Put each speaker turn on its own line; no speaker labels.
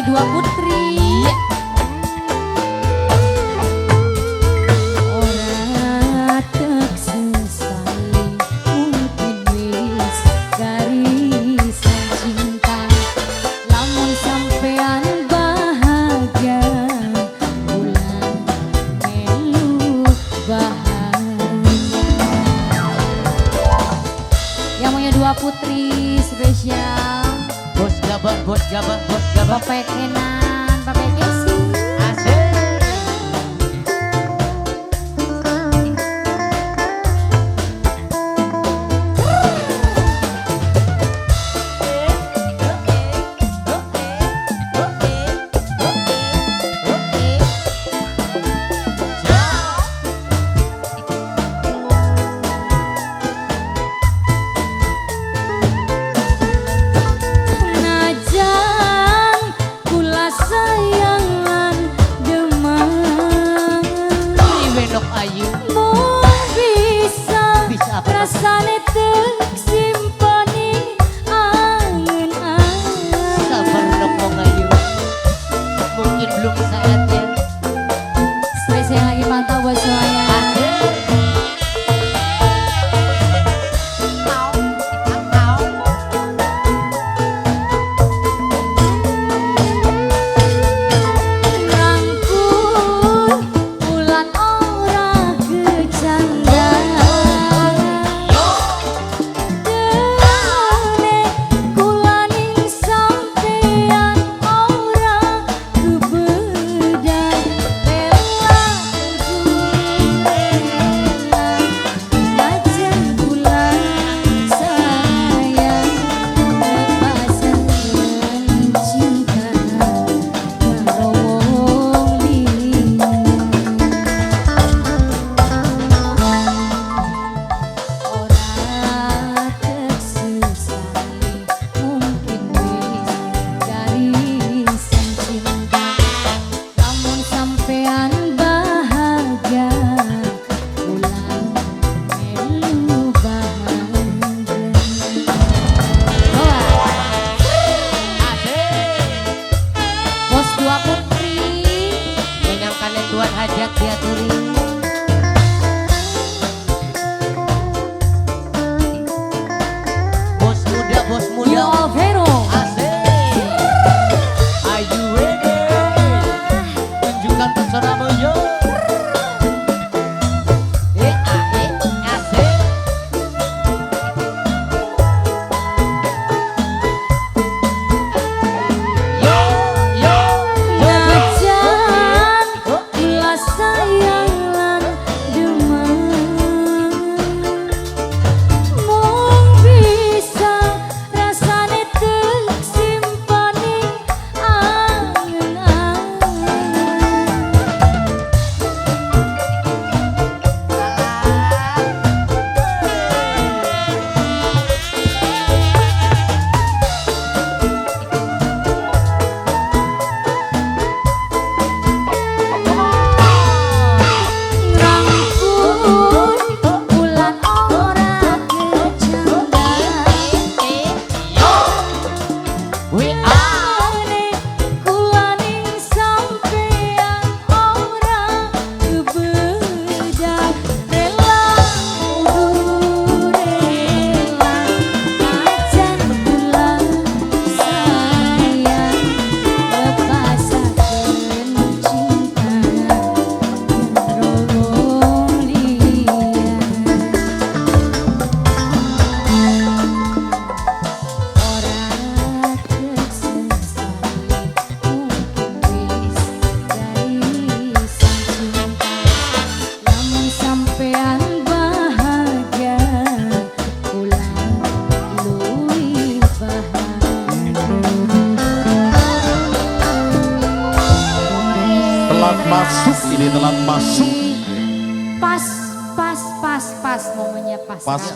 Namanya Dua Putri. Ora tek sesali mungkin wis garisan cinta. Lamun sampean bahagia bulan melu bahagia. Yang punya Dua Putri spesial.
Bos gabah, bos gabah, bos gabah.
Bapak Kenan, Bapak Kesi. Rasane tek simponi angen-angen.
Sabar dong mau ngayu. Mungkin belum saatnya.
Spesial lagi pantau buat semuanya.
Tuan hajat dia turing. Bos muda, bos muda.
Yo Vero.
Asik. Are you ready? Tunjukkan pesonamu yo. Asik. Yo, yo.
Sayang lan demam mung bisa rasane tek simponi
masuk, ini telat masuk.
Pas momennya pas.
Pas.